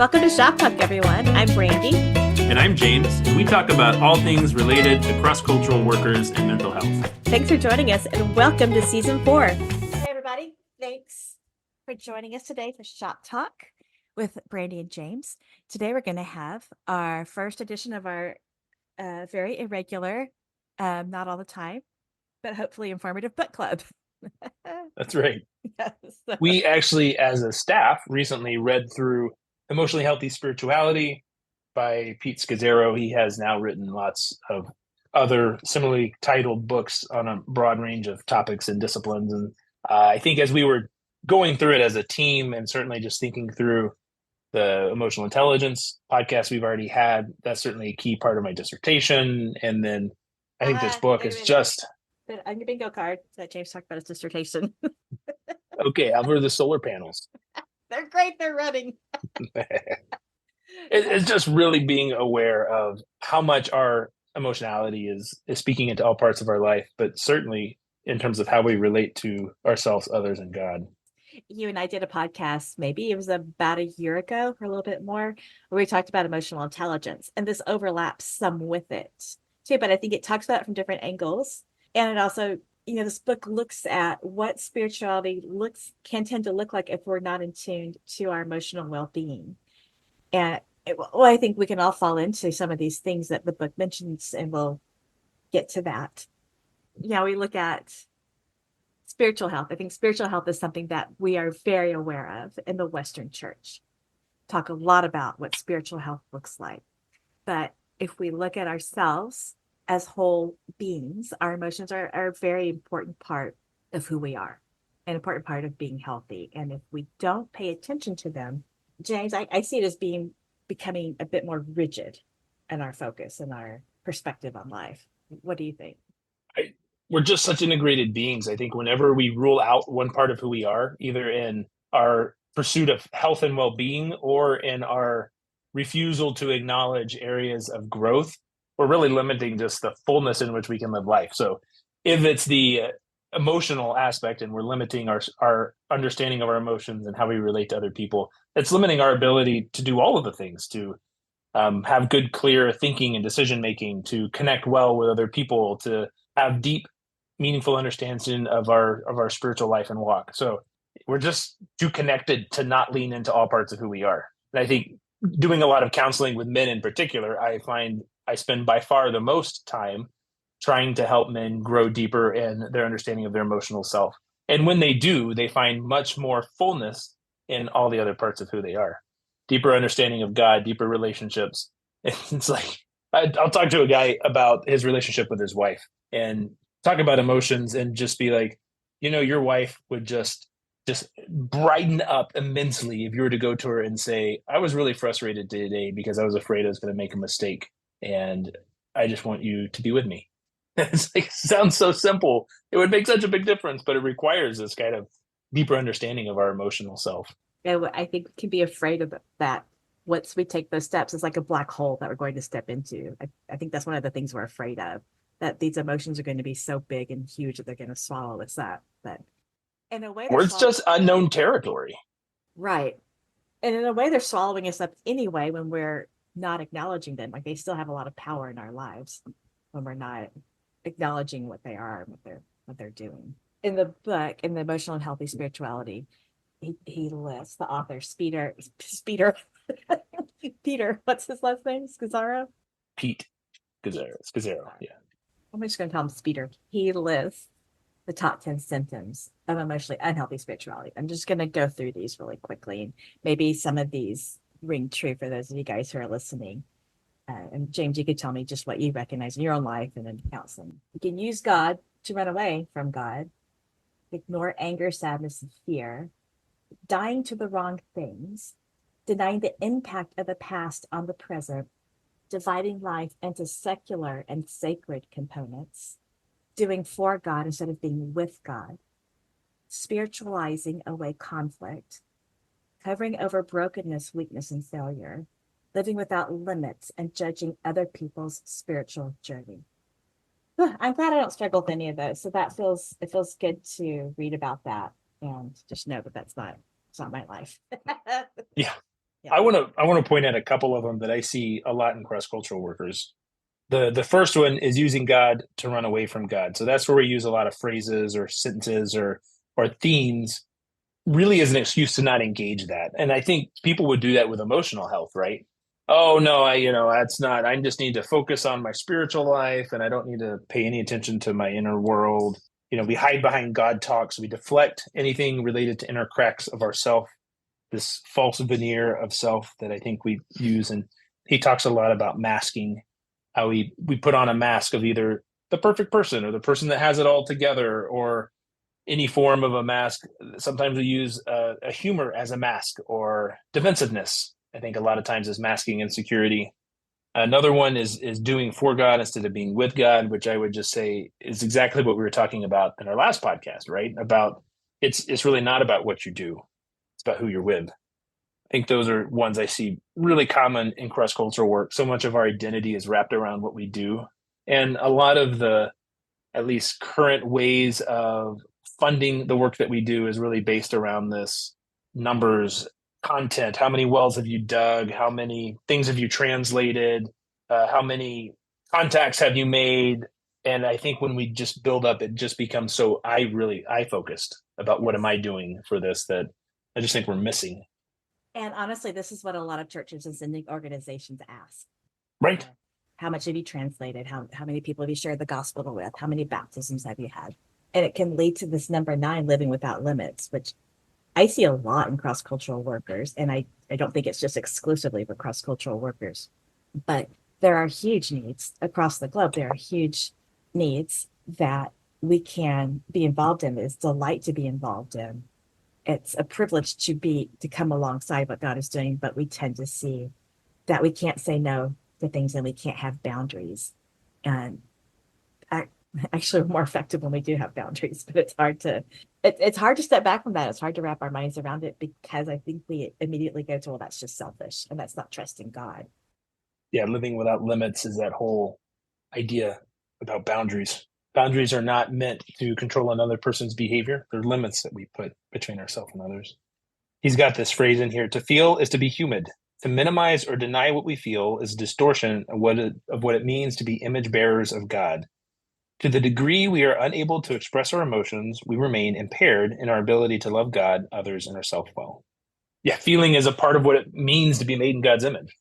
Welcome to Shop Talk, everyone. I'm Brandy. And I'm James, and we talk about all things related to cross-cultural workers and mental health. Thanks for joining us, and welcome to Season 4. Hey, everybody. Thanks for joining us today for Shop Talk with Brandy and James. Today, we're going to have our first edition of our very irregular, not all the time, but hopefully informative book club. That's right. Yes. We actually, as a staff, recently read through Emotionally Healthy Spirituality by Pete Scazzero. He has now written lots of other similarly titled books on a broad range of topics and disciplines. And I think as we were going through it as a team, and certainly just thinking through the emotional intelligence podcast we've already had, that's certainly a key part of my dissertation. And then I think this book is just... On your bingo card that James talked about his dissertation. Okay, I'll the solar panels. They're great. They're running. It's just really being aware of how much our emotionality is speaking into all parts of our life, but certainly in terms of how we relate to ourselves, others, and God. You and I did a podcast, maybe it was about a year ago or a little bit more, where we talked about emotional intelligence, and this overlaps some with it too, but I think it talks about it from different angles. And it also, this book looks at what spirituality can tend to look like if we're not in tune to our emotional well-being. And I think we can all fall into some of these things that the book mentions, and we'll get to that. We look at spiritual health. I think spiritual health is something that we are very aware of in the Western church. Talk a lot about what spiritual health looks like. But if we look at ourselves as whole beings, our emotions are a very important part of who we are, an important part of being healthy. And if we don't pay attention to them, James, I see it as becoming a bit more rigid in our focus and our perspective on life. What do you think? We're just such integrated beings. I think whenever we rule out one part of who we are, either in our pursuit of health and well-being or in our refusal to acknowledge areas of growth, we're really limiting just the fullness in which we can live life. So if it's the emotional aspect and we're limiting our understanding of our emotions and how we relate to other people, it's limiting our ability to do all of the things, to have good, clear thinking and decision-making, to connect well with other people, to have deep, meaningful understanding of our spiritual life and walk. So we're just too connected to not lean into all parts of who we are. And I think doing a lot of counseling with men in particular, I find I spend by far the most time trying to help men grow deeper in their understanding of their emotional self. And when they do, they find much more fullness in all the other parts of who they are. Deeper understanding of God, deeper relationships. It's like, I'll talk to a guy about his relationship with his wife and talk about emotions and just be like, your wife would just brighten up immensely if you were to go to her and say, I was really frustrated today because I was afraid I was going to make a mistake. And I just want you to be with me. It's like, it sounds so simple. It would make such a big difference, but it requires this kind of deeper understanding of our emotional self. I think we can be afraid of that. Once we take those steps, it's like a black hole that we're going to step into. I think that's one of the things we're afraid of, that these emotions are going to be so big and huge that they're going to swallow us up. But in a way, or it's just unknown territory. Right. And in a way, they're swallowing us up anyway when we're not acknowledging them. Like, they still have a lot of power in our lives when we're not acknowledging what they are and what they're doing. In the book, in the Emotional and Healthy Spirituality, he lists the author Peter, what's his last name? Scazzero? Pete Scazzero, yeah. I'm just going to call him Speeder. He lists the top 10 symptoms of emotionally unhealthy spirituality. I'm just going to go through these really quickly, and maybe some of these ring true for those of you guys who are listening. And James, you could tell me just what you recognize in your own life and in counseling. You can use God to run away from God, ignore anger, sadness, and fear, dying to the wrong things, denying the impact of the past on the present, dividing life into secular and sacred components, doing for God instead of being with God, spiritualizing away conflict, covering over brokenness, weakness, and failure, living without limits, and judging other people's spiritual journey. I'm glad I don't struggle with any of those. So it feels good to read about that and just know that it's not my life. Yeah. Yeah. I want to point out a couple of them that I see a lot in cross-cultural workers. The first one is using God to run away from God. So that's where we use a lot of phrases or sentences or themes really as an excuse to not engage that. And I think people would do that with emotional health, right? Oh no, that's not. I just need to focus on my spiritual life and I don't need to pay any attention to my inner world. We hide behind God talks. We deflect anything related to inner cracks of ourself, this false veneer of self that I think we use. And he talks a lot about masking, how we put on a mask of either the perfect person or the person that has it all together or any form of a mask. Sometimes we use a humor as a mask or defensiveness. I think a lot of times is masking insecurity. Another one is doing for God instead of being with God, which I would just say is exactly what we were talking about in our last podcast, right? About it's really not about what you do, it's about who you're with. I think those are ones I see really common in cross cultural work. So much of our identity is wrapped around what we do, and a lot of the at least current ways of funding the work that we do is really based around this numbers, content. How many wells have you dug? How many things have you translated? How many contacts have you made? And I think when we just build up, it just becomes so I focused about what am I doing for this that I just think we're missing. And honestly, this is what a lot of churches and sending organizations ask. Right. How much have you translated? How many people have you shared the gospel with? How many baptisms have you had? And it can lead to this number 9, living without limits, which I see a lot in cross-cultural workers. And I don't think it's just exclusively for cross-cultural workers, but there are huge needs across the globe. There are huge needs that we can be involved in. It's a delight to be involved in. It's a privilege to come alongside what God is doing, but we tend to see that we can't say no to things and we can't have boundaries. And actually, we're more effective when we do have boundaries, but it's hard to step back from that. It's hard to wrap our minds around it because I think we immediately go to, well, that's just selfish and that's not trusting God. Yeah, living without limits is that whole idea about boundaries. Boundaries are not meant to control another person's behavior. They're limits that we put between ourselves and others. He's got this phrase in here: to feel is to be humid. To minimize or deny what we feel is a distortion of what it means to be image bearers of God. To the degree we are unable to express our emotions, we remain impaired in our ability to love God, others, and ourselves well. Yeah, feeling is a part of what it means to be made in God's image.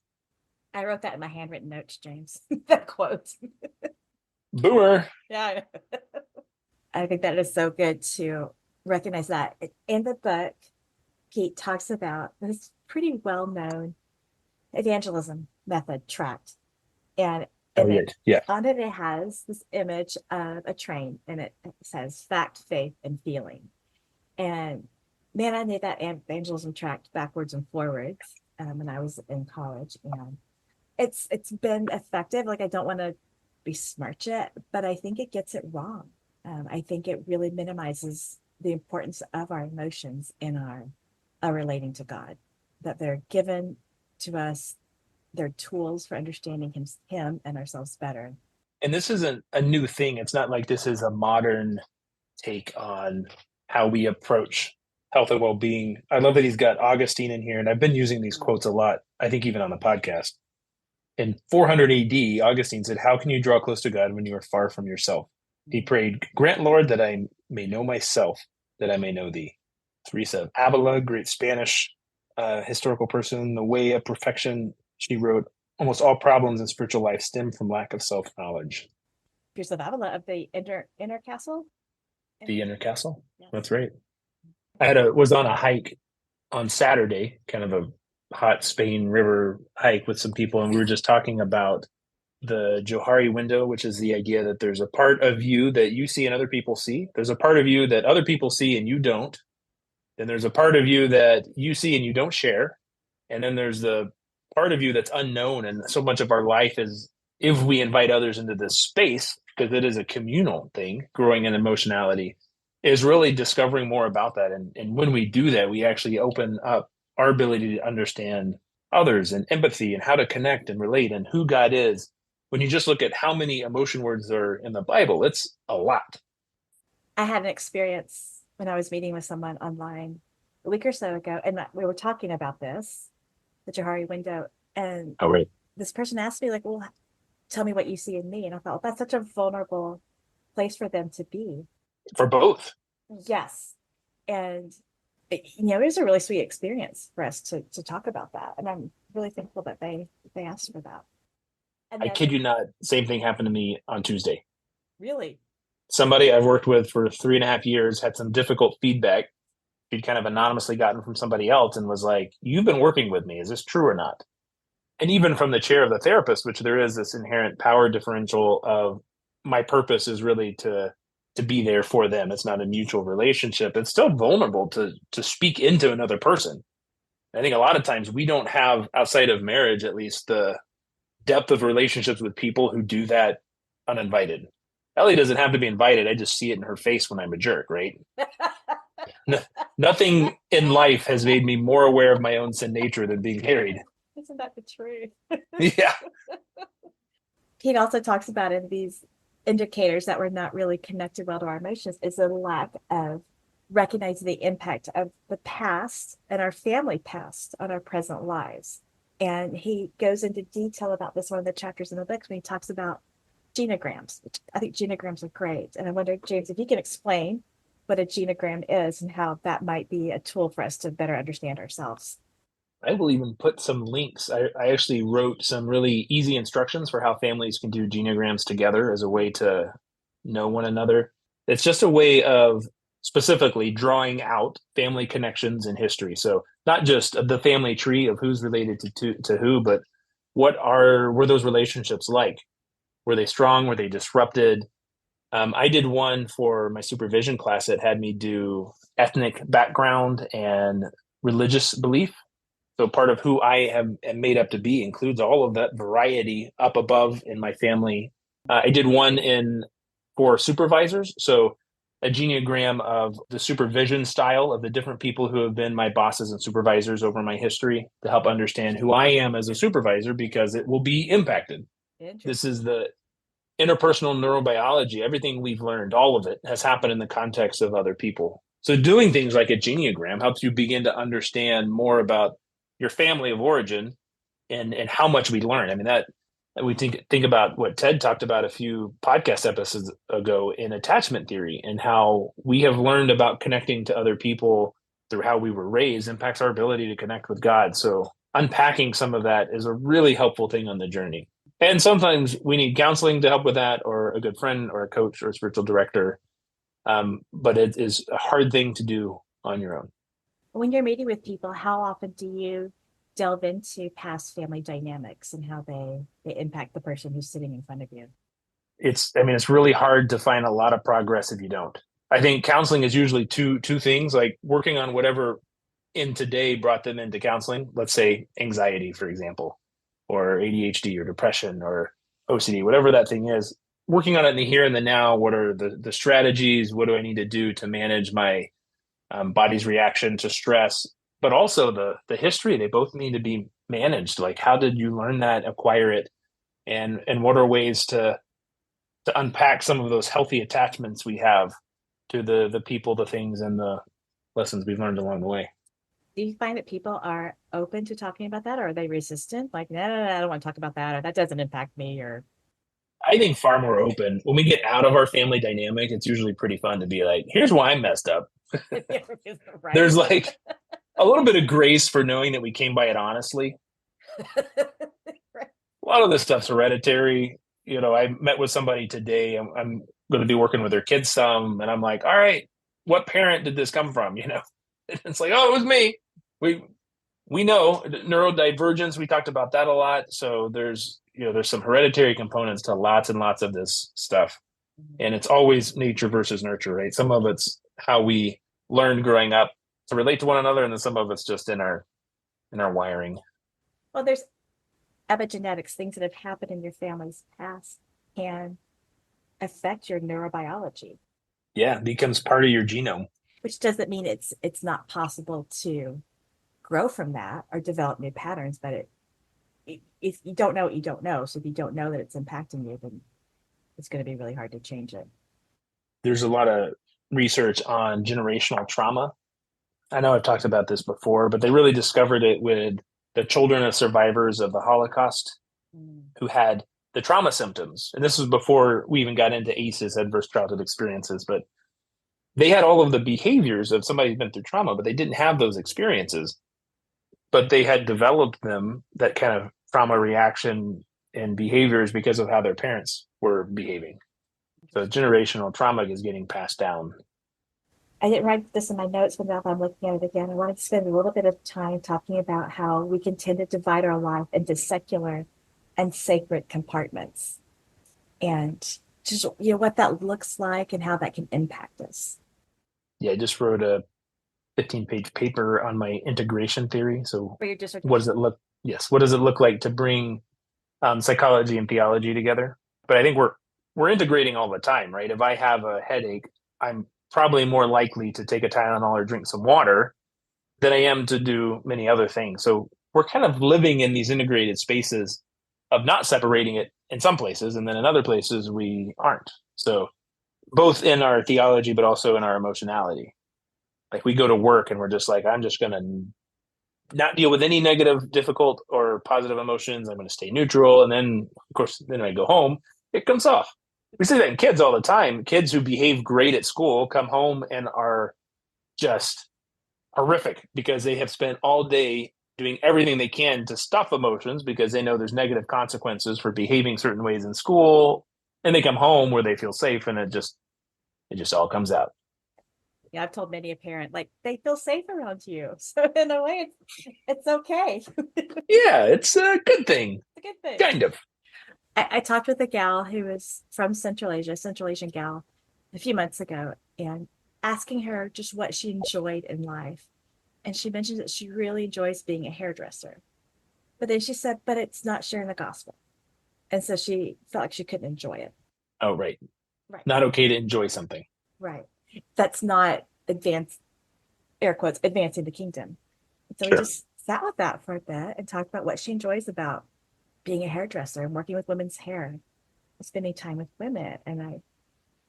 I wrote that in my handwritten notes, James. That quote. Boomer. Yeah. I think that is so good to recognize that. In the book, Pete talks about this pretty well-known evangelism method tract. And Yeah. on it has this image of a train, and it says fact, faith, and feeling. And man, I made that evangelism tract backwards and forwards when I was in college, and it's been effective. Like, I don't want to besmirch it, but I think it gets it wrong. I think it really minimizes the importance of our emotions in our relating to God, that they're given to us. They're tools for understanding him and ourselves better. And this isn't a new thing. It's not like this is a modern take on how we approach health and well-being. I love that he's got Augustine in here, and I've been using these quotes a lot, I think even on the podcast. In 400 AD, Augustine said, "How can you draw close to God when you are far from yourself?" He prayed, "Grant, Lord, that I may know myself, that I may know thee." Teresa of Avila, great Spanish historical person, the way of perfection, she wrote, "Almost all problems in spiritual life stem from lack of self-knowledge." Teresa of Avila of the inner castle. The inner castle. Yes. That's right. Was on a hike on Saturday, kind of a hot Spain River hike with some people, and we were just talking about the Johari window, which is the idea that there's a part of you that you see and other people see. There's a part of you that other people see and you don't. Then there's a part of you that you see and you don't share. And then there's the part of you that's unknown. And so much of our life is, if we invite others into this space, because it is a communal thing, growing in emotionality, is really discovering more about that. And when we do that, we actually open up our ability to understand others and empathy and how to connect and relate and who God is. When you just look at how many emotion words are in the Bible, it's a lot. I had an experience when I was meeting with someone online a week or so ago, and we were talking about this. the Johari window. And Oh, right. this person asked me, like, well, tell me what you see in me. And I thought, well, that's such a vulnerable place for them to be. For both. Yes. And it was a really sweet experience for us to talk about that. And I'm really thankful that they asked for that. And I then kid you not, same thing happened to me on Tuesday. really, Somebody I've worked with for 3.5 years had some difficult feedback she'd kind of anonymously gotten from somebody else and was like, "You've been working with me. Is this true or not?" And even from the chair of the therapist, which there is this inherent power differential of my purpose is really to be there for them. It's not a mutual relationship. It's still vulnerable to speak into another person. I think a lot of times we don't have, outside of marriage at least, the depth of relationships with people who do that uninvited. Ellie doesn't have to be invited. I just see it in her face when I'm a jerk, right? Nothing in life has made me more aware of my own sin nature than being married. isn't that the truth? Yeah. Pete also talks about in these indicators that we're not really connected well to our emotions is a lack of recognizing the impact of the past and our family past on our present lives. And he goes into detail about this one of the chapters in the book when he talks about genograms, which I think genograms are great. And I wonder, James, if you can explain what a genogram is and how that might be a tool for us to better understand ourselves. I will even put some links. I actually wrote some really easy instructions for how families can do genograms together as a way to know one another. It's just a way of specifically drawing out family connections in history. So not just the family tree of who's related to who, but were those relationships like? Were they strong? Were they disrupted? I did one for my supervision class that had me do ethnic background and religious belief. So part of who I am made up to be includes all of that variety up above in my family. I did one in for supervisors. So a genogram of the supervision style of the different people who have been my bosses and supervisors over my history to help understand who I am as a supervisor because it will be impacted. This is the interpersonal neurobiology. Everything we've learned, all of it has happened in the context of other people. So doing things like a genogram helps you begin to understand more about your family of origin and how much we learn. I mean, that we think about what Ted talked about a few podcast episodes ago in attachment theory and how we have learned about connecting to other people through how we were raised impacts our ability to connect with God. So unpacking some of that is a really helpful thing on the journey. And sometimes we need counseling to help with that, or a good friend, or a coach, or a spiritual director. But it is a hard thing to do on your own. When you're meeting with people, how often do you delve into past family dynamics and how they impact the person who's sitting in front of you? It's really hard to find a lot of progress if you don't. I think counseling is usually two things, like working on whatever in today brought them into counseling. Let's say anxiety, for example, or ADHD or depression or OCD, whatever that thing is. Working on it in the here and the now. What are the strategies? What do I need to do to manage my body's reaction to stress? But also the history. They both need to be managed. Like, how did you learn that, acquire it, and what are ways to unpack some of those healthy attachments we have to the people, the things, and the lessons we've learned along the way. Do you find that people are open to talking about that, or are they resistant? Like, no, I don't want to talk about that, or that doesn't impact me, or I think far more open. When we get out of our family dynamic, it's usually pretty fun to be like, here's why I'm messed up. right? There's like a little bit of grace for knowing that we came by it honestly. Right. A lot of this stuff's hereditary. I met with somebody today. I'm going to be working with their kids some, and I'm like, all right, what parent did this come from? It's like, oh, it was me. We know neurodivergence. We talked about that a lot. So there's some hereditary components to lots and lots of this stuff. And it's always nature versus nurture, right? Some of it's how we learned growing up to relate to one another, and then some of it's just in our wiring. Well, there's epigenetics, things that have happened in your family's past can affect your neurobiology. Yeah, it becomes part of your genome. Which doesn't mean it's not possible to grow from that or develop new patterns, but if you don't know what you don't know, so if you don't know that it's impacting you, then it's going to be really hard to change it. There's a lot of research on generational trauma. I know I've talked about this before, but they really discovered it with the children of survivors of the Holocaust Mm. who had the trauma symptoms. And this was before we even got into ACEs, adverse childhood experiences, but they had all of the behaviors of somebody who's been through trauma, but they didn't have those experiences. But they had developed them, that kind of trauma reaction and behaviors, because of how their parents were behaving. So generational trauma is getting passed down. I didn't write this in my notes, but now that I'm looking at it again, I wanted to spend a little bit of time talking about how we can tend to divide our life into secular and sacred compartments, and just what that looks like and how that can impact us. Yeah, I just wrote a 15-page paper on my integration theory. So For your what does dissertation. it look? Yes, what does it look like to bring psychology and theology together? But I think we're integrating all the time, right? If I have a headache, I'm probably more likely to take a Tylenol or drink some water than I am to do many other things. So we're kind of living in these integrated spaces of not separating it in some places, and then in other places we aren't. So both in our theology, but also in our emotionality. Like we go to work and we're just like, I'm just going to not deal with any negative, difficult, or positive emotions. I'm going to stay neutral. And then, of course, then I go home, it comes off. We see that in kids all the time. Kids who behave great at school come home and are just horrific because they have spent all day doing everything they can to stuff emotions because they know there's negative consequences for behaving certain ways in school. And they come home where they feel safe, and it just all comes out. Yeah, I've told many a parent, like, they feel safe around you. So in a way, it's okay. It's Yeah, it's a good thing, a good thing. kind of. I talked with a gal who was from Central Asia, Central Asian gal, a few months ago, and asking her just what she enjoyed in life. And she mentioned that she really enjoys being a hairdresser. But then she said, but it's not sharing the gospel. And so she felt like she couldn't enjoy it. Oh, right. Right. Not okay to enjoy something. Right. That's not advanced, air quotes, advancing the kingdom. And so we Sure. just sat with that for a bit and talked about what she enjoys about being a hairdresser and working with women's hair, and spending time with women. And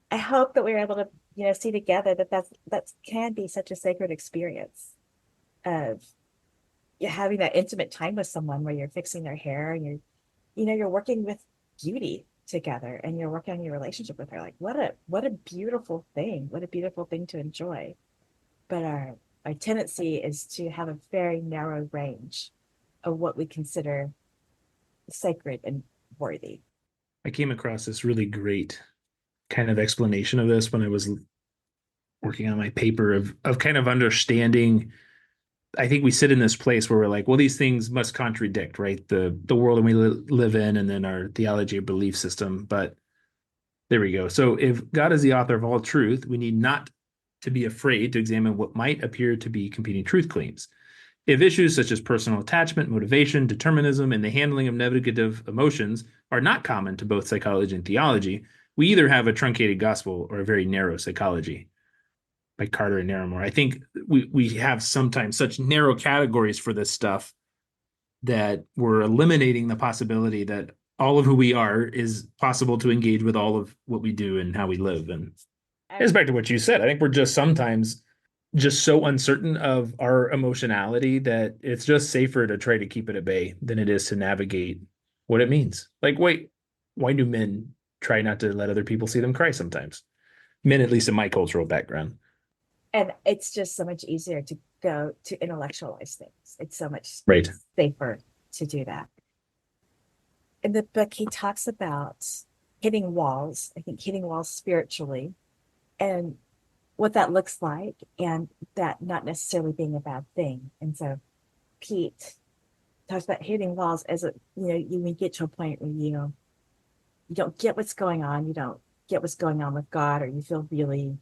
I hope that we were able to, see together that that can be such a sacred experience of having that intimate time with someone where you're fixing their hair and you're working with beauty together and you're working on your relationship with her. Like what a beautiful thing. What a beautiful thing to enjoy. But our tendency is to have a very narrow range of what we consider sacred and worthy. I came across this really great kind of explanation of this when I was working on my paper of kind of understanding. I think we sit in this place where we're like, well, these things must contradict, right? The world we live in, and then our theology or belief system. But there we go. So if God is the author of all truth, we need not to be afraid to examine what might appear to be competing truth claims. If issues such as personal attachment, motivation, determinism, and the handling of negative emotions are not common to both psychology and theology, we either have a truncated gospel or a very narrow psychology. By Carter and Naramore. I think we have sometimes such narrow categories for this stuff that we're eliminating the possibility that all of who we are is possible to engage with all of what we do and how we live. And it's back to what you said. I think we're just sometimes just so uncertain of our emotionality that it's just safer to try to keep it at bay than it is to navigate what it means. Like, wait, why do men try not to let other people see them cry sometimes? Men, at least in my cultural background. And it's just so much easier to go to intellectualize things. It's so much Right. safer to do that. In the book, he talks about hitting walls, I think hitting walls spiritually, and what that looks like, and that not necessarily being a bad thing. And so Pete talks about hitting walls as you get to a point where you don't get what's going on, you don't get what's going on with God, or you feel really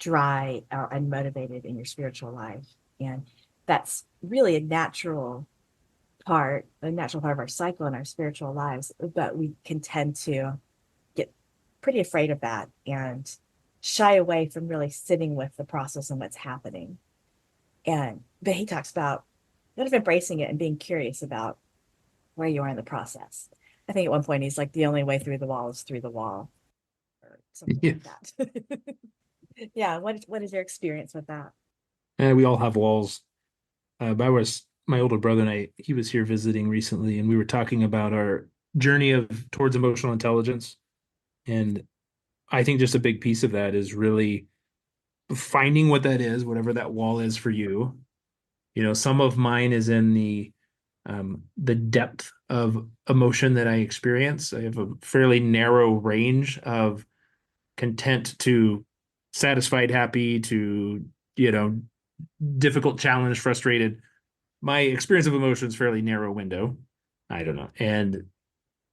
dry or unmotivated in your spiritual life. And that's really a natural part of our cycle in our spiritual lives. But we can tend to get pretty afraid of that and shy away from really sitting with the process and what's happening. But he talks about kind of embracing it and being curious about where you are in the process. I think at one point he's like, the only way through the wall is through the wall, or something Yeah. like that. Yeah. What is your experience with that? We all have walls. But I was my older brother and I, he was here visiting recently, and we were talking about our journey of towards emotional intelligence. And I think just a big piece of that is really finding what that is, whatever that wall is for you. Some of mine is in the depth of emotion that I experience. I have a fairly narrow range of content to satisfied, happy to, you know, difficult, challenged, frustrated. My experience of emotion is fairly narrow window. I don't know. And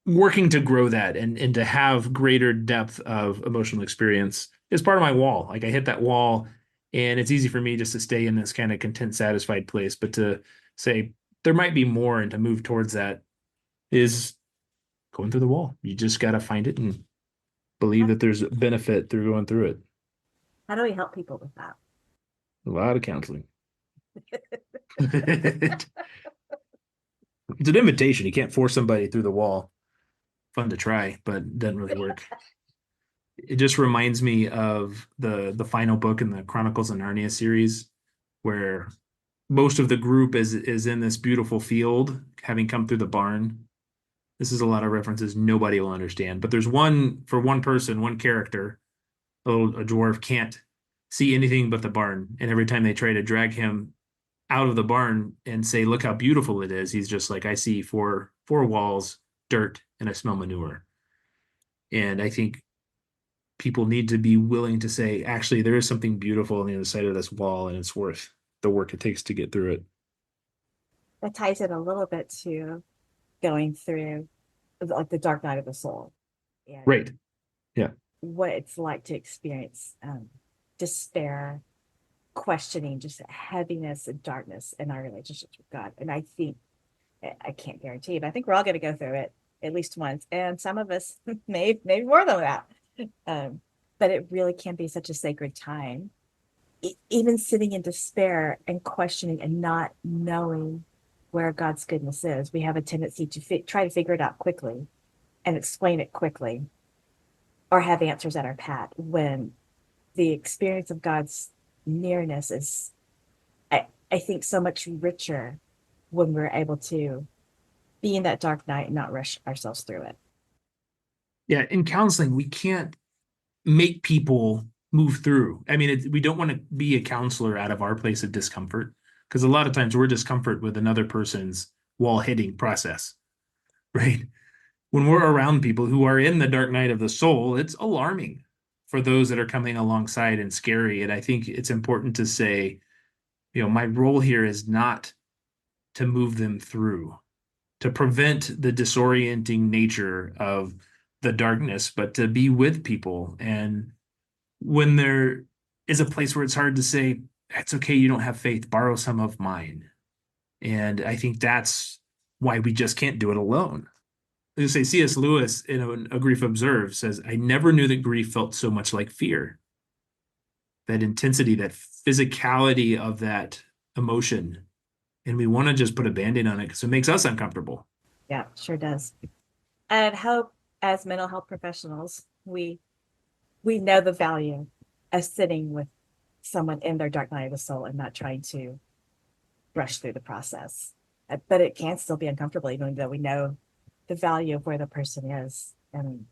working to grow that and to have greater depth of emotional experience is part of my wall. Like I hit that wall and it's easy for me just to stay in this kind of content, satisfied place. But to say there might be more and to move towards that is going through the wall. You just got to find it and believe that there's benefit through going through it. How do we help people with that? A lot of counseling. It's an invitation. You can't force somebody through the wall. Fun to try, but doesn't really work. It just reminds me of the final book in the Chronicles of Narnia series, where most of the group is in this beautiful field, having come through the barn. This is a lot of references nobody will understand, but there's one person, one character, a dwarf can't see anything but the barn, and every time they try to drag him out of the barn and say, "Look how beautiful it is," he's just like, "I see four walls, dirt, and I smell manure." And I think people need to be willing to say, actually, there is something beautiful on the other side of this wall, and it's worth the work it takes to get through it. That ties in a little bit to going through like the dark night of the soul and Right. Yeah. what it's like to experience despair, questioning, just heaviness and darkness in our relationships with God. And I think, I can't guarantee, but I think we're all going to go through it at least once. And some of us maybe more than that. But it really can be such a sacred time. Even sitting in despair and questioning and not knowing where God's goodness is, we have a tendency to try to figure it out quickly and explain it quickly or have answers at our pat when the experience of God's nearness is, I think, so much richer when we're able to be in that dark night and not rush ourselves through it. Yeah. In counseling, we can't make people move through. I mean, we don't want to be a counselor out of our place of discomfort because a lot of times we're discomfort with another person's wall hitting process, right? When we're around people who are in the dark night of the soul, it's alarming for those that are coming alongside and scary. And I think it's important to say, my role here is not to move them through, to prevent the disorienting nature of the darkness, but to be with people. And when there is a place where it's hard to say, it's okay, you don't have faith, borrow some of mine. And I think that's why we just can't do it alone. As I say, C.S. Lewis in A Grief Observed says, I never knew that grief felt so much like fear. That intensity, that physicality of that emotion. And we want to just put a band-aid on it because it makes us uncomfortable. Yeah, sure does. And hope as mental health professionals, we know the value of sitting with someone in their dark night of the soul and not trying to rush through the process. But it can still be uncomfortable, even though we know the value of where the person is and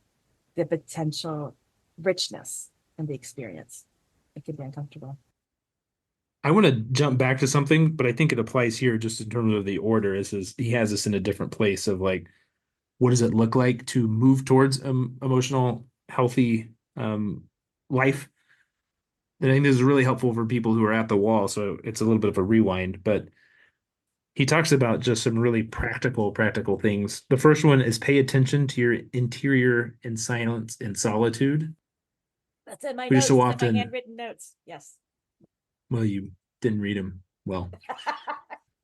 the potential richness in the experience. It can be uncomfortable. I want to jump back to something, but I think it applies here just in terms of the order. Is he has us in a different place of like, what does it look like to move towards emotional, healthy life? And I think this is really helpful for people who are at the wall. So it's a little bit of a rewind, but he talks about just some really practical things. The first one is pay attention to your interior in silence and solitude. That's in my We notes, so in my often, handwritten notes. Yes. well, you didn't read them well.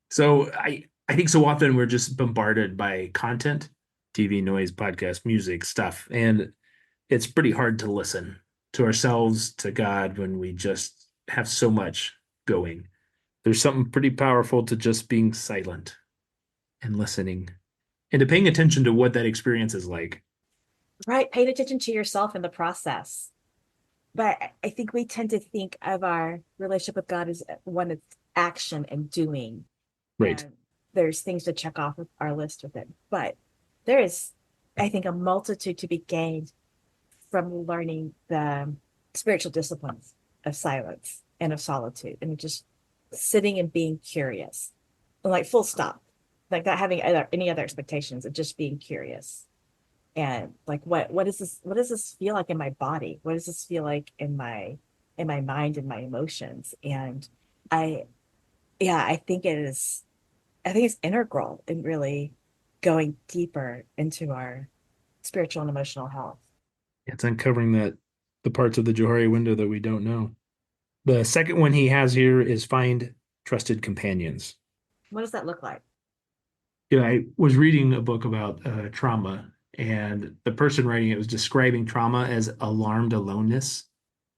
So I think so often we're just bombarded by content, TV, noise, podcast, music, stuff, and it's pretty hard to listen to ourselves, to God, when we just have so much going. There's something pretty powerful to just being silent and listening and to paying attention to what that experience is like. Right. Paying attention to yourself in the process. But I think we tend to think of our relationship with God as one of action and doing. Right. there's things to check off of our list with it. But there is, I think, a multitude to be gained from learning the spiritual disciplines of silence and of solitude and just sitting and being curious, like full stop, like not having any other expectations, of just being curious. And like, what does this feel like in my body? What does this feel like in my mind and my emotions? And I, yeah, I think it's integral in really going deeper into our spiritual and emotional health. It's uncovering the parts of the Johari window that we don't know. The second one he has here is find trusted companions. What does that look like? I was reading a book about trauma, and the person writing it was describing trauma as alarmed aloneness.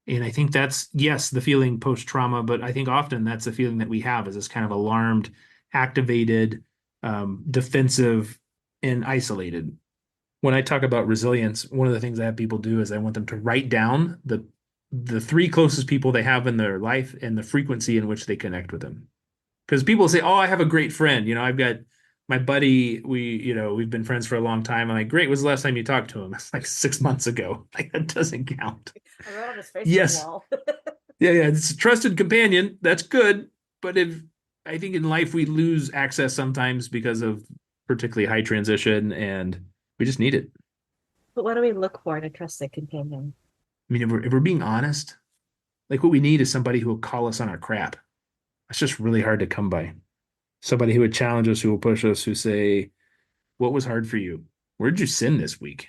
And I think that's, yes, the feeling post-trauma, but I think often that's the feeling that we have, is this kind of alarmed, activated, defensive, and isolated. When I talk about resilience, one of the things I have people do is I want them to write down the three closest people they have in their life and the frequency in which they connect with them. Because people say, "Oh, I have a great friend. I've got my buddy. We've been friends for a long time." I'm like, "Great. When's the last time you talked to him?" It's like 6 months ago. Like, that doesn't count. I wrote on his Facebook Yes. wall. Yeah. It's a trusted companion. That's good. But I think in life we lose access sometimes because of particularly high transition, and we just need it. But what do we look for in a trusted companion? I mean, if we're being honest, like what we need is somebody who will call us on our crap. That's just really hard to come by. Somebody who would challenge us, who will push us, who say, "What was hard for you? Where did you sin this week?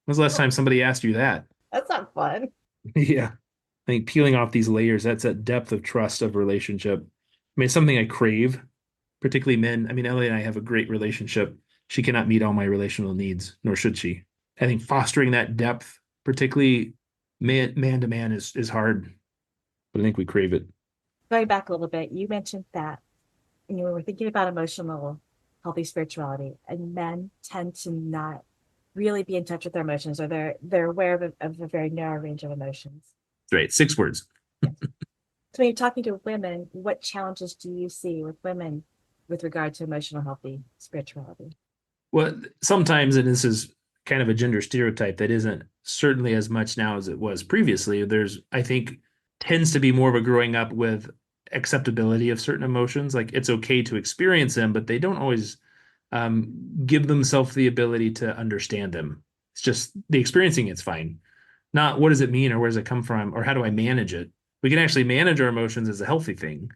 When was the last time somebody asked you that?" That's not fun. Yeah. I think peeling off these layers, that's that depth of trust of relationship. I mean, it's something I crave, particularly men. I mean, Ellie and I have a great relationship. She cannot meet all my relational needs, nor should she. I think fostering that depth, particularly man to man, is hard, but I think we crave it. Going back a little bit, you mentioned that you were thinking about emotional, healthy spirituality, and men tend to not really be in touch with their emotions, or they're aware of a very narrow range of emotions. Right. 6 words. Yes. So when you're talking to women, what challenges do you see with women with regard to emotional, healthy spirituality? Well, sometimes, and this is kind of a gender stereotype that isn't certainly as much now as it was previously, I think, tends to be more of a growing up with acceptability of certain emotions. Like, it's okay to experience them, but they don't always give themselves the ability to understand them. It's just the experiencing it's fine. Not what does it mean, or where does it come from, or how do I manage it? We can actually manage our emotions as a healthy thing.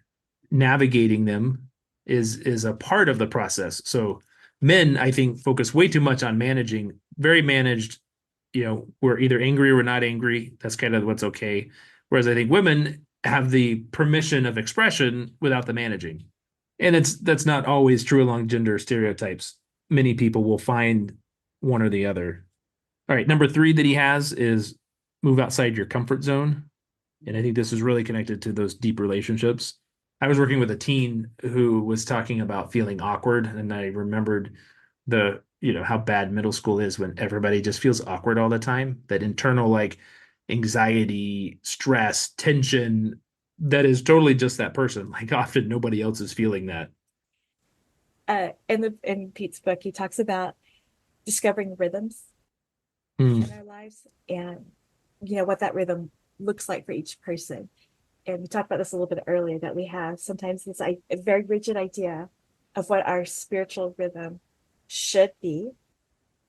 Navigating them is a part of the process. So men, I think, focus way too much on managing, very managed. We're either angry or we're not angry. That's kind of what's okay. Whereas I think women have the permission of expression without the managing. And that's not always true along gender stereotypes. Many people will find one or the other. All right, number 3 that he has is move outside your comfort zone. And I think this is really connected to those deep relationships. I was working with a teen who was talking about feeling awkward, and I remembered how bad middle school is when everybody just feels awkward all the time. That internal, like, anxiety, stress, tension, that is totally just that person. Like, often nobody else is feeling that. In Pete's book, he talks about discovering rhythms Hmm. in our lives, and what that rhythm looks like for each person. And we talked about this a little bit earlier, that we have sometimes this a very rigid idea of what our spiritual rhythm should be.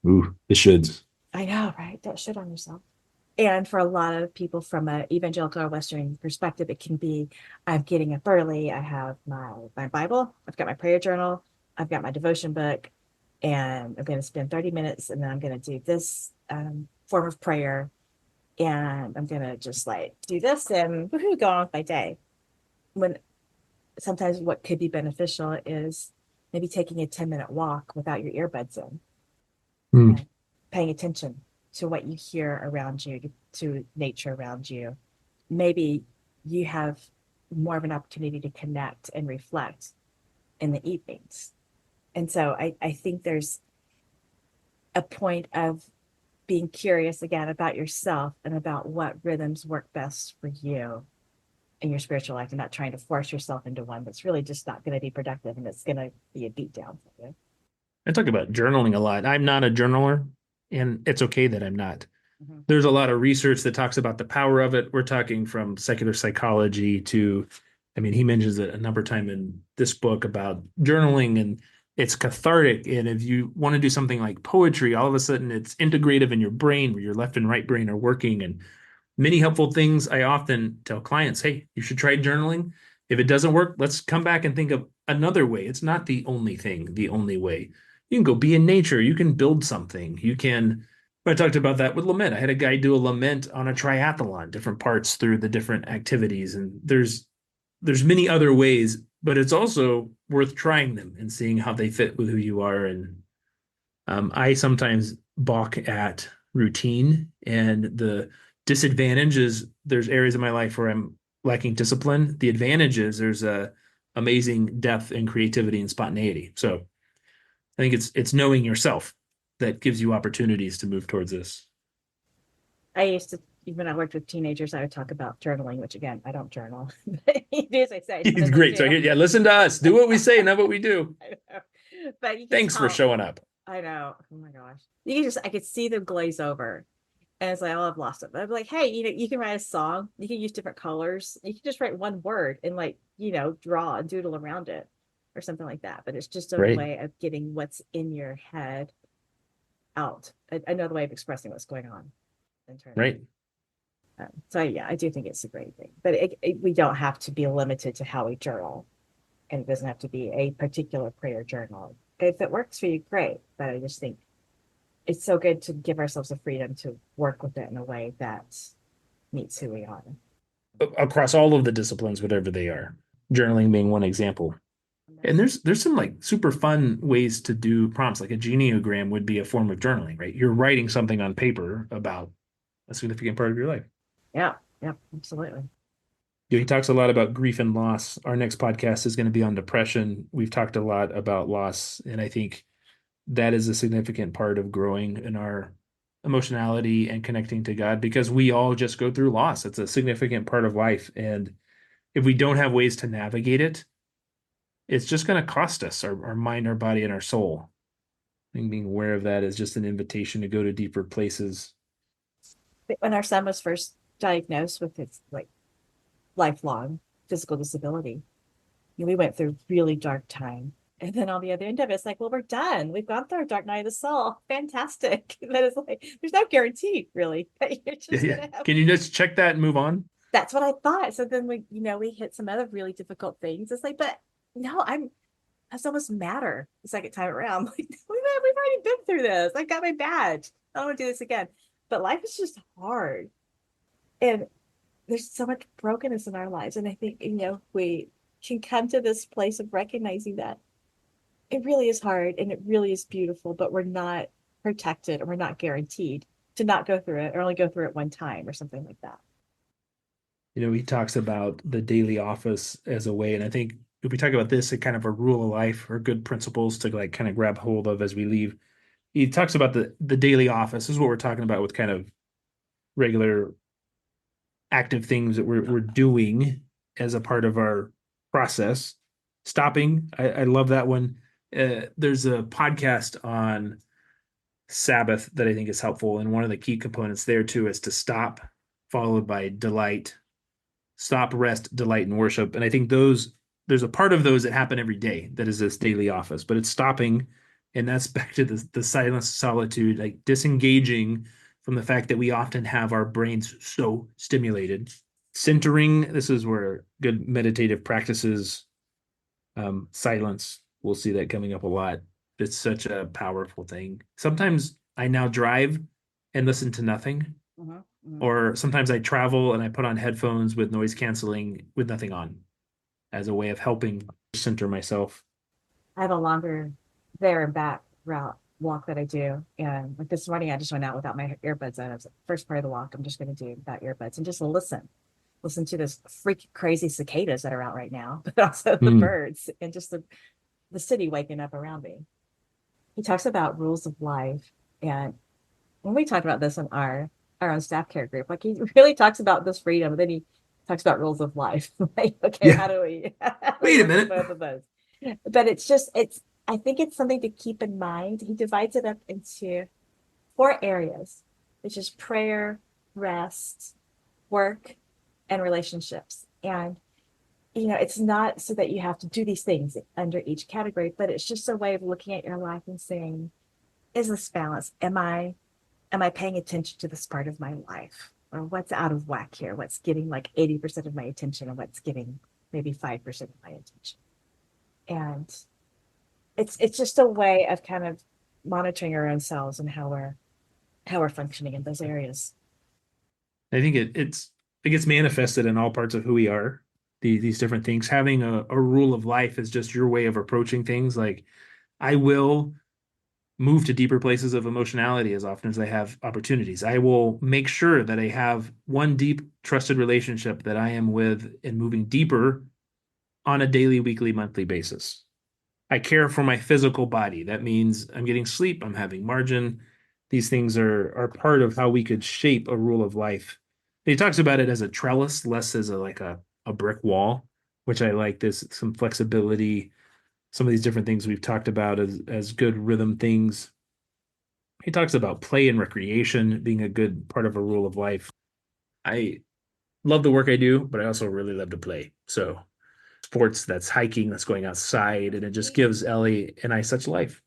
Ooh, the shoulds. I know, right? That should on yourself. And for a lot of people from an evangelical or Western perspective, it can be, I'm getting up early. I have my Bible. I've got my prayer journal. I've got my devotion book. And I'm going to spend 30 minutes, and then I'm going to do this form of prayer. And I'm going to just like do this and woohoo, go on with my day. When sometimes what could be beneficial is maybe taking a 10-minute walk without your earbuds in, Hmm. and paying attention to what you hear around you, to nature around you. Maybe you have more of an opportunity to connect and reflect in the evenings. And so I think there's a point of being curious again about yourself and about what rhythms work best for you. in your spiritual life and not trying to force yourself into one that's really just not going to be productive and it's going to be a beatdown for you. I talk about journaling a lot. I'm not a journaler, and it's okay that I'm not. Mm-hmm. There's a lot of research that talks about the power of it. We're talking from secular psychology to, I mean, he mentions it a number of times in this book about journaling, and it's cathartic. And if you want to do something like poetry, all of a sudden it's integrative in your brain where your left and right brain are working. And many helpful things. I often tell clients, hey, you should try journaling. If it doesn't work, let's come back and think of another way. It's not the only thing, the only way. You can go be in nature. You can build something. You can. I talked about that with lament. I had a guy do a lament on a triathlon, different parts through the different activities. And there's many other ways, but it's also worth trying them and seeing how they fit with who you are. And I sometimes balk at routine, and the disadvantage is there's areas of my life where I'm lacking discipline. The advantage is there's a amazing depth and creativity and spontaneity. So I think it's knowing yourself that gives you opportunities to move towards this. I used to, when I worked with teenagers, I would talk about journaling, which again, I don't journal. But you do as I say. It's great. So yeah, listen to us. Do what we say, not what we do. I know. But you can Thanks for tell, showing up. I know. Oh my gosh. You can just, I could see them glaze over. And it's like, oh, I've lost it. But I'm like, hey, you can write a song. You can use different colors. You can just write one word and like, draw and doodle around it or something like that. But it's just a Right. way of getting what's in your head out. Another way of expressing what's going on internally. Right. So yeah, I do think it's a great thing. But we don't have to be limited to how we journal. And it doesn't have to be a particular prayer journal. If it works for you, great. But I just think it's so good to give ourselves the freedom to work with it in a way that meets who we are. Across all of the disciplines, whatever they are, journaling being one example. And there's some like super fun ways to do prompts, like a genogram would be a form of journaling, right? You're writing something on paper about a significant part of your life. Yeah, absolutely. Yeah, he talks a lot about grief and loss. Our next podcast is going to be on depression. We've talked a lot about loss, and I think that is a significant part of growing in our emotionality and connecting to God, because we all just go through loss. It's a significant part of life. And if we don't have ways to navigate it, it's just going to cost us our mind, our body, and our soul. I think being aware of that is just an invitation to go to deeper places. When our son was first diagnosed with his like lifelong physical disability, we went through really dark time. And then on the other end of it, it's like, well, we're done. We've gone through our dark night of the soul. Fantastic. That is like, there's no guarantee, really. You're just Yeah. gonna have... Can you just check that and move on? That's what I thought. So then we hit some other really difficult things. It's like, but no, that's almost matter the second time around. Like, we've already been through this. I got my badge. I don't want to do this again. But life is just hard. And there's so much brokenness in our lives. And I think, we can come to this place of recognizing that it really is hard and it really is beautiful, but we're not protected and we're not guaranteed to not go through it or only go through it one time or something like that. He talks about the daily office as a way, and I think if we talk about this, a kind of a rule of life or good principles to like kind of grab hold of as we leave. He talks about the daily office. This is what we're talking about with kind of regular active things that we're doing as a part of our process. Stopping. I love that one. There's a podcast on Sabbath that I think is helpful. And one of the key components there too is to stop, followed by delight. Stop, rest, delight, and worship. And I think there's a part of those that happen every day that is this daily office, but it's stopping. And that's back to the silence, solitude, like disengaging from the fact that we often have our brains so stimulated. Centering, this is where good meditative practices, silence, we'll see that coming up a lot. It's such a powerful thing. Sometimes I now drive and listen to nothing. Or sometimes I travel and I put on headphones with noise canceling with nothing on as a way of helping center myself. I have a longer there and back walk that I do. And like this morning, I just went out without my earbuds on. It was the first part of the walk. I'm just going to do without earbuds and just listen to this freaking crazy cicadas that are out right now, but also the birds and just the city waking up around me. He talks about rules of life. And when we talked about this in our own staff care group, like he really talks about this freedom. And then he talks about rules of life. Like, okay, Yeah. how do we Wait a work with minute. both of those? But it's I think it's something to keep in mind. He divides it up into 4 areas, which is prayer, rest, work, and relationships. And it's not so that you have to do these things under each category, but it's just a way of looking at your life and saying, is this balanced? Am I paying attention to this part of my life? Or what's out of whack here? What's getting like 80% of my attention and what's getting maybe 5% of my attention? And it's just a way of kind of monitoring our own selves and how we're functioning in those areas. I think it gets manifested in all parts of who we are. These different things. Having a rule of life is just your way of approaching things. Like, I will move to deeper places of emotionality as often as I have opportunities. I will make sure that I have one deep, trusted relationship that I am with and moving deeper on a daily, weekly, monthly basis. I care for my physical body. That means I'm getting sleep, I'm having margin. These things are part of how we could shape a rule of life. He talks about it as a trellis, less as a brick wall, which I like. This some flexibility, some of these different things we've talked about as good rhythm things. He talks about play and recreation being a good part of a rule of life. I love the work I do, but I also really love to play. So sports, that's hiking, that's going outside, and it just gives Ellie and I such life.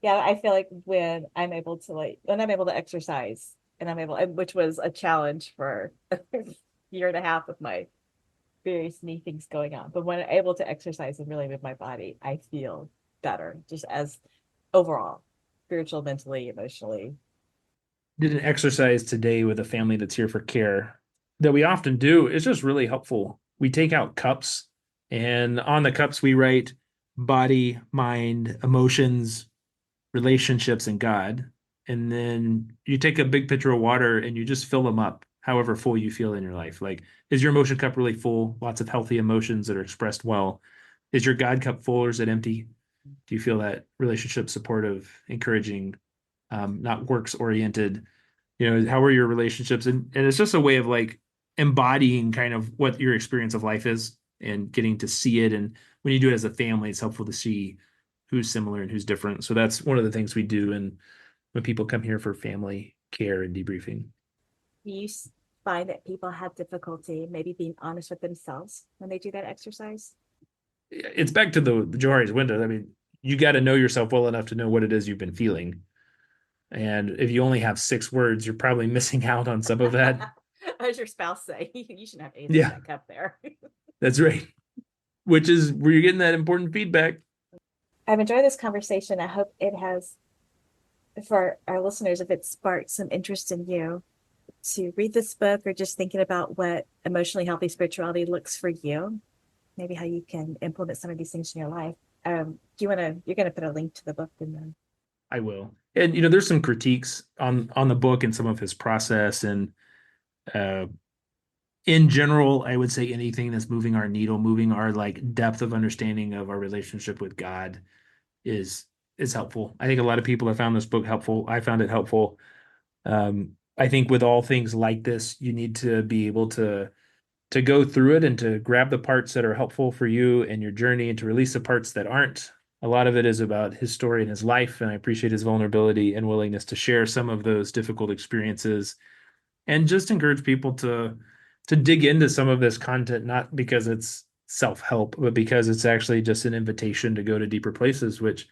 Yeah, I feel like when I'm able to exercise and which was a challenge for a year and a half with my various knee things going on. But when I'm able to exercise and really move my body, I feel better just as overall, spiritual, mentally, emotionally. Did an exercise today with a family that's here for care that we often do. It's just really helpful. We take out cups, and on the cups we write body, mind, emotions, relationships, and God. And then you take a big pitcher of water and you just fill them up however full you feel in your life. Like, is your emotion cup really full? Lots of healthy emotions that are expressed well. Is your God cup full, or is it empty? Do you feel that relationship supportive, encouraging, not works oriented? How are your relationships? And it's just a way of like embodying kind of what your experience of life is and getting to see it. And when you do it as a family, it's helpful to see who's similar and who's different. So that's one of the things we do. And when people come here for family care and debriefing. Do you find that people have difficulty maybe being honest with themselves when they do that exercise? It's back to the Johari's window. I mean, you got to know yourself well enough to know what it is you've been feeling. And if you only have 6 words, you're probably missing out on some of that. What does your spouse say? You shouldn't have anything in Yeah. that cup there. That's right. Which is where you're getting that important feedback. I've enjoyed this conversation. I hope it has, for our listeners, if it sparked some interest in you to read this book or just thinking about what emotionally healthy spirituality looks for you, maybe how you can implement some of these things in your life. You're going to put a link to the book in there. I will. And there's some critiques on the book and some of his process. And in general, I would say anything that's moving our needle, moving our like depth of understanding of our relationship with God is helpful. I think a lot of people have found this book helpful. I found it helpful. I think with all things like this, you need to be able to go through it and to grab the parts that are helpful for you and your journey and to release the parts that aren't. A lot of it is about his story and his life, and I appreciate his vulnerability and willingness to share some of those difficult experiences and just encourage people to dig into some of this content, not because it's self-help, but because it's actually just an invitation to go to deeper places, which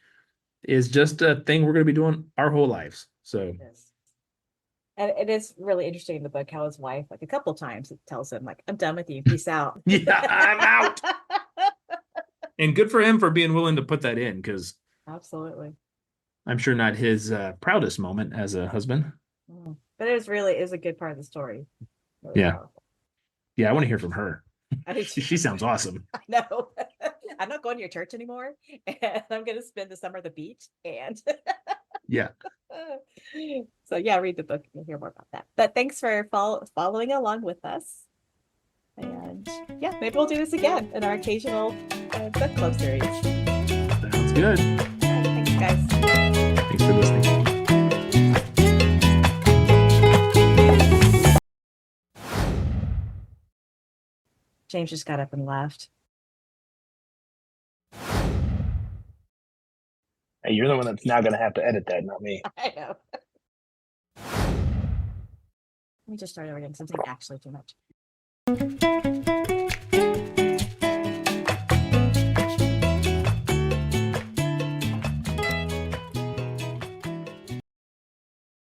is just a thing we're going to be doing our whole lives. So Yes. And it is really interesting in the book how his wife, like a couple of times, it tells him, like, I'm done with you. Peace out. yeah, I'm out. And good for him for being willing to put that in, because Absolutely. I'm sure not his proudest moment as a husband. But it is a good part of the story. Really Yeah. powerful. Yeah, I want to hear from her. I do too. She sounds awesome. I know. I'm not going to your church anymore, and I'm going to spend the summer at the beach. And Yeah. so, yeah, read the book. You'll hear more about that. But thanks for following along with us. And yeah, maybe we'll do this again in our occasional book club series. Sounds good. Thanks, guys. Thanks for listening. James just got up and left. Hey, you're the one that's now going to have to edit that, not me. I know. Let me just start over again because I'm saying actually too much.